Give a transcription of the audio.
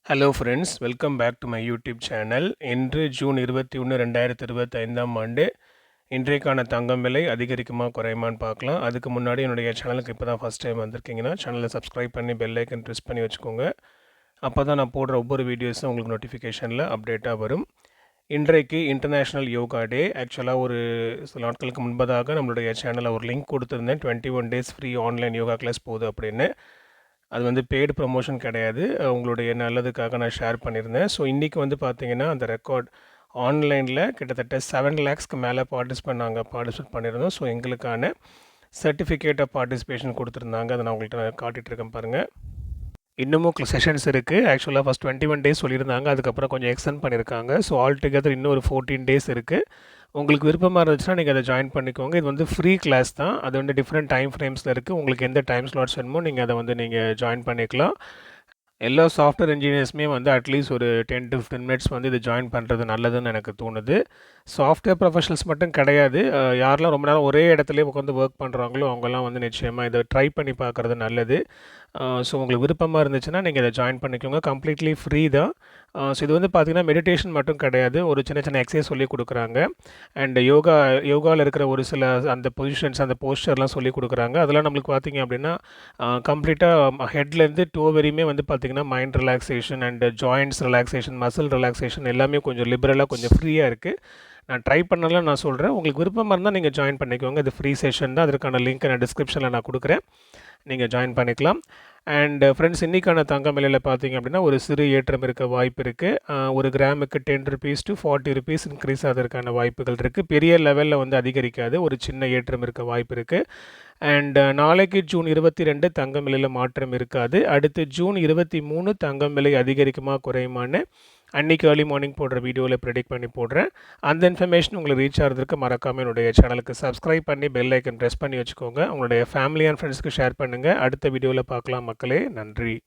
Hello friends, welcome back to my YouTube channel. இன்று June 21, 2025ஆம் ஆண்டு. இன்றைக்கான தங்கம் விலை அதிகரிக்குமா குறையுமான்னு பார்க்கலாம். அதுக்கு முன்னாடி என்னுடைய சேனலுக்கு இப்போ தான் ஃபஸ்ட் டைம் வந்திருக்கீங்கன்னா சேனலை சப்ஸ்கிரைப் பண்ணி பெல் ஐக்கன் ப்ரெஸ் பண்ணி வச்சுக்கோங்க. அப்போ தான் நான் போடுற ஒவ்வொரு வீடியோஸும் உங்களுக்கு நோட்டிஃபிகேஷனில் அப்டேட்டாக வரும். இன்றைக்கு இன்டர்நேஷ்னல் யோகா டே. ஆக்சுவலாக ஒரு சில நாட்களுக்கு முன்பதாக நம்மளுடைய சேனலில் ஒரு லிங்க் கொடுத்துருந்தேன், 21 days free online yoga class போகுது அப்படின்னு. அது வந்து பெய்டு ப்ரமோஷன் கிடையாது, உங்களுடைய நல்லதுக்காக நான் ஷேர் பண்ணியிருந்தேன். ஸோ இன்றைக்கி வந்து பார்த்திங்கன்னா அந்த ரெக்கார்ட் ஆன்லைனில் கிட்டத்தட்ட 7 lakhsக்கு மேலே நாங்கள் பார்ட்டிசிபேட் பண்ணியிருந்தோம். ஸோ எங்களுக்கான சர்டிஃபிகேட் ஆஃப் பார்ட்டிசிபேஷன் கொடுத்துருந்தாங்க. அதை நான் உங்கள்கிட்ட காட்டிகிட்ருக்கேன் பாருங்கள். இன்னமும் செஷன்ஸ் இருக்குது. ஆக்சுவலாக ஃபஸ்ட் 21 days சொல்லியிருந்தாங்க, அதுக்கப்புறம் கொஞ்சம் எக்ஸ்டெண்ட் பண்ணியிருக்காங்க. ஸோ ஆல் டுகெதர் இன்னும் ஒரு 14 days இருக்குது. உங்களுக்கு விருப்பமாக இருந்துச்சுன்னா நீங்கள் அதை ஜாயின் பண்ணிக்கோங்க. இது வந்து ஃப்ரீ கிளாஸ் தான். அது வந்து டிஃப்ரெண்ட் டைம் ஃப்ரேம்ஸில் இருக்குது. உங்களுக்கு எந்த டைம் ஸ்லாட்ஸ் வேணுமோ நீங்கள் அதை வந்து நீங்கள் ஜாயின் பண்ணிக்கலாம். எல்லா சாஃப்ட்வேர் இன்ஜினியர்ஸுமே வந்து அட்லீஸ்ட் ஒரு 10 to 15 minutes வந்து இது ஜாயின் பண்ணுறது நல்லதுன்னு எனக்கு தோணுது. சாஃப்ட்வேர் ப்ரொஃபஷனல்ஸ் மட்டும் கிடையாது, யாரெல்லாம் ரொம்ப நேரம் ஒரே இடத்துலேயே உட்காந்து ஒர்க் பண்ணுறாங்களோ அவங்கெல்லாம் வந்து நிச்சயமாக இதை ட்ரை பண்ணி பார்க்குறது நல்லது. ஸோ உங்களுக்கு விருப்பமாக இருந்துச்சுன்னா நீங்கள் இதை ஜாயின் பண்ணிக்கோங்க. கம்ப்ளீட்லி ஃப்ரீ தான். ஸோ இது வந்து பார்த்திங்கன்னா மெடிடேஷன் மட்டும் கிடையாது, ஒரு சின்ன சின்ன எக்ஸசைஸ் சொல்லி கொடுக்குறாங்க. அண்ட் யோகாவில் இருக்கிற ஒரு சில அந்த பொசிஷன்ஸ், அந்த போஸ்டர்லாம் சொல்லி கொடுக்குறாங்க. அதெல்லாம் நம்மளுக்கு பார்த்திங்க அப்படின்னா கம்ப்ளீட்டாக ஹெட்லேருந்து டோ வரையுமே வந்து பார்த்திங்கன்னா mind relaxation and joints relaxation, muscle relaxation எல்லாமே கொஞ்சம் லிபரலாக கொஞ்சம் ஃப்ரீயாக இருக்குது. நான் ட்ரை பண்ணலாம் நான் சொல்கிறேன். உங்களுக்கு விருப்பமாக இருந்தால் நீங்கள் ஜாயின் பண்ணிக்கோங்க. இது ஃப்ரீ செஷன் தான். அதற்கான லிங்க் நான் டிஸ்கிரிப்ஷனில் நான் கொடுக்குறேன், நீங்கள் ஜாயின் பண்ணிக்கலாம். அண்ட் ஃப்ரெண்ட்ஸ், இன்றைக்கான தங்கம் விலையில் பார்த்திங்க அப்படின்னா ஒரு சிறு ஏற்றம் இருக்க வாய்ப்பு இருக்குது. ஒரு கிராமுக்கு 10 rupees to 40 rupees இன்க்ரீஸ் ஆகிறதுக்கான வாய்ப்புகள் இருக்குது. பெரிய லெவலில் வந்து அதிகரிக்காது, ஒரு சின்ன ஏற்றம் இருக்க வாய்ப்பு இருக்குது. அண்ட் நாளைக்கு ஜூன் 22 தங்கம் விலையில் மாற்றம் இருக்காது. அடுத்து ஜூன் 23 தங்கம் விலை அதிகரிக்குமா குறையுமான்னு அன்றைக்கி ஏர்லி மார்னிங் போடுற வீடியோவில் ப்ரெடிக்ட் பண்ணி போடுறேன். அந்த இன்ஃபர்மேஷன் உங்களுக்கு ரீச் ஆகிறதுக்கு மறக்காமல் என்னுடைய சேனலுக்கு சப்ஸ்கிரைப் பண்ணி பெல் ஐக்கன் ப்ரெஸ் பண்ணி வச்சுக்கோங்க. உங்களுடைய ஃபேமிலி அண்ட் ஃப்ரெண்ட்ஸ்க்கு ஷேர் பண்ணுங்கள். அடுத்த வீடியோவில் பார்க்கலாம் மக்களே. நன்றி.